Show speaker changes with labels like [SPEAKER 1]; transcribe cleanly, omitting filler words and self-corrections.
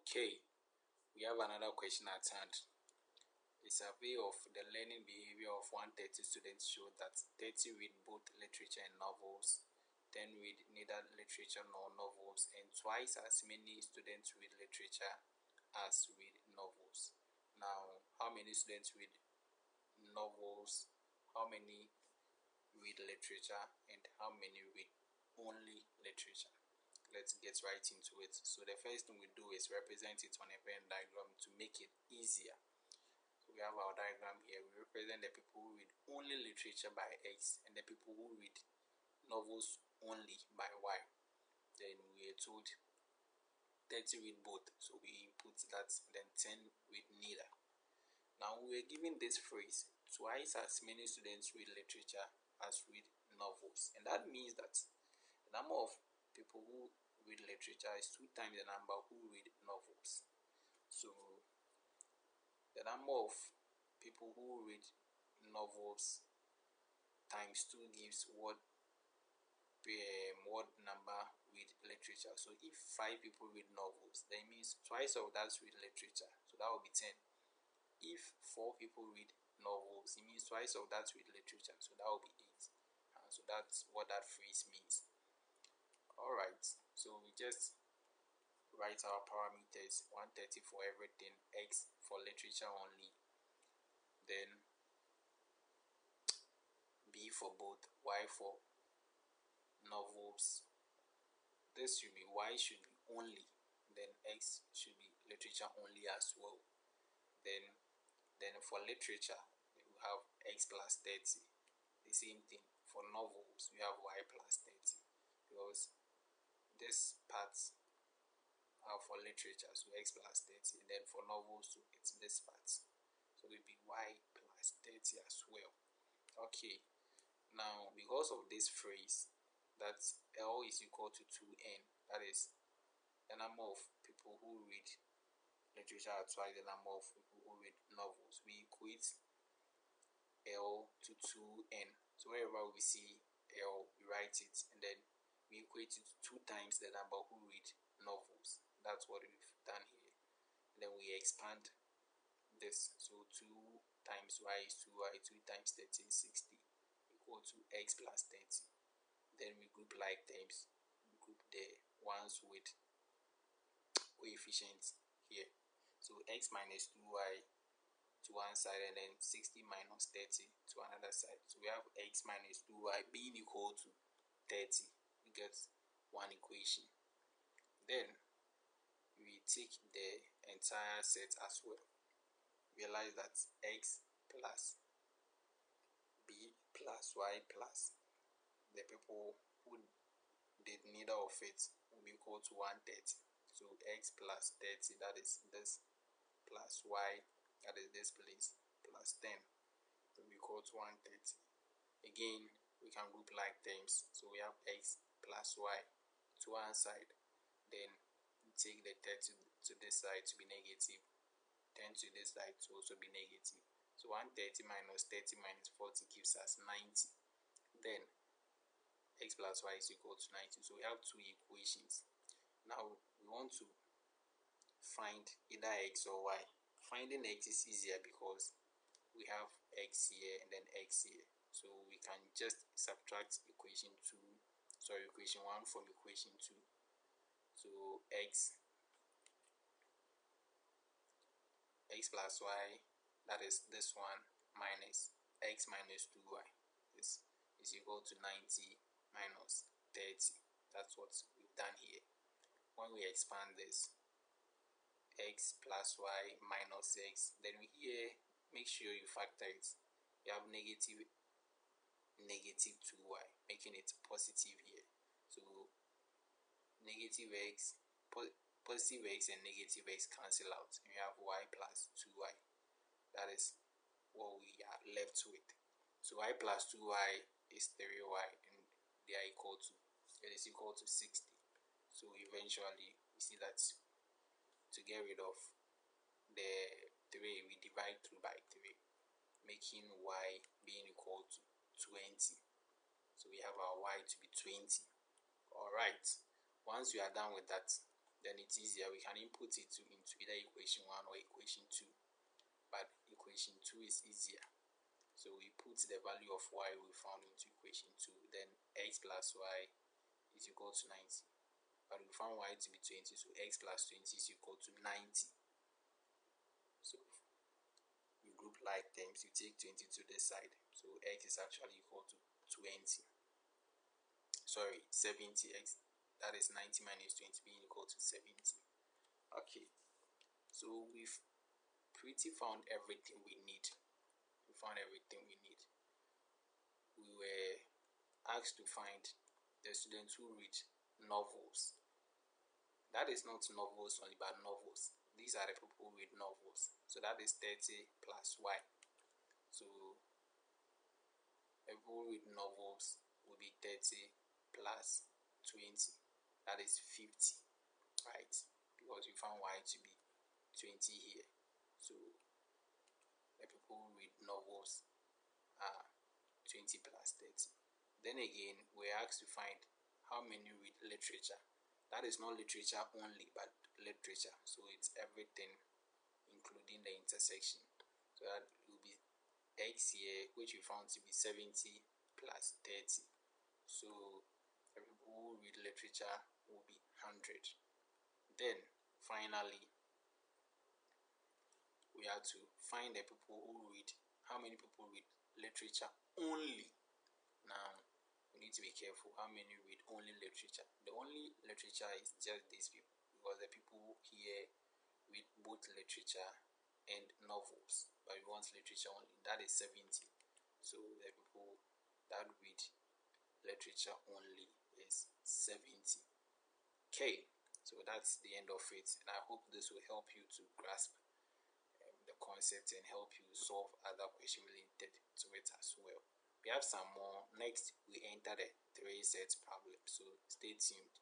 [SPEAKER 1] Okay, we have another question at hand. A survey of the learning behavior of 130 students showed that 30 read both literature and novels, 10 read neither literature nor novels, and twice as many students read literature as read novels. Now, how many students read novels, how many read literature, and how many read only literature? Let's get right into it. So the first thing we do is represent it on a Venn diagram to make it easier. So we have our diagram here. We represent the people who read only literature by X and the people who read novels only by Y. Then we are told 30 read both, so we put that, then 10 read neither. Now we are given this phrase: twice as many students read literature as read novels, and that means that the number of people who read literature is 2 times the number who read novels. So the number of people who read novels times 2 gives what number read literature. So if 5 people read novels, that means twice of that read literature, so that will be 10. If 4 people read novels, it means twice of that read literature, so that will be 8. So that's what that phrase means. Alright, so we just write our parameters: 130 for everything, X for literature only, then B for both, Y for novels. This should be Y should be only, then X should be literature only as well. Then for literature we have X plus 30. The same thing for novels, we have Y plus 30, because this part are for literature, so X plus 30, and then for novels, so it's this part, so it will be Y plus 30 as well. Okay, now because of this phrase that L is equal to 2N, that is the number of people who read literature are twice the number of people who read novels, we equate L to 2N. So wherever we see L, we write it, and then we equate it to 2 times the number who read novels. That's what we've done here. And then we expand this, so 2 times Y is 2Y, 2 times 30 is 60, equal to X plus 30. Then we group like terms, we group the ones with coefficients here. So X minus 2Y to one side, and then 60 minus 30 to another side. So we have X minus 2Y being equal to 30. We get one equation. Then we take the entire set as well. Realize that X plus B plus Y plus the people who did neither of it will be equal to 130. So X plus 30, that is this, plus Y, that is this place, plus 10 will be equal to 130. Again, we can group like terms, so we have X plus Y to one side, then take the 30 to this side to be negative, 10 to this side to also be negative. So 130 minus 30 minus 40 gives us 90. Then X plus Y is equal to 90. So we have 2 equations. Now we want to find either X or Y. Finding X is easier because we have X here and then X here. So we can just subtract equation 1 from equation 2. So X plus Y, that is this one, minus X minus 2Y. This is equal to 90 minus 30. That's what we've done here. When we expand this, X plus Y minus X, then here make sure you factor it. You have negative 2Y, making it positive here. So negative X, positive X and negative X cancel out, and you have Y plus 2Y. That is what we are left with. So Y plus 2Y is 3Y, and they are equal to, it is equal to 60. So eventually we see that to get rid of the 3, we divide through by 3, making Y being equal to 20. So we have our Y to be 20. Alright, once we are done with that, then it's easier. We can input it into either equation 1 or equation 2, but equation 2 is easier. So we put the value of y we found into equation 2, then x plus y is equal to 90. But we found y to be 20, so x plus 20 is equal to 90. So you group like terms, you take 20 to this side, so x is actually equal to 20. Sorry, 70x. That is 90 minus 20 being equal to 70. Okay, so we've pretty found everything we need. We found everything we need. We were asked to find the students who read novels. That is not novels only, but novels. These are the people who read novels. So that is 30 plus y. So people who read novels will be 30 plus 20. That is 50, right? Because we found y to be 20 here. So the people who read novels are 20 plus 30. Then again, we're asked to find how many read literature. That is not literature only, but literature. So it's everything, including the intersection. So that will be x here, which we found to be 70 plus 30. So the people who read literature will be 100. Then finally, we have to find the people who read, how many people read literature only. Now we need to be careful how many read only literature. The only literature is just these people, because the people here read both literature and novels, but we want literature only. That is 70. So the people that read literature only is 70. Okay, so that's the end of it, and I hope this will help you to grasp the concept and help you solve other questions related to it as well. We have some more. Next, we enter the 3 sets problem, so stay tuned.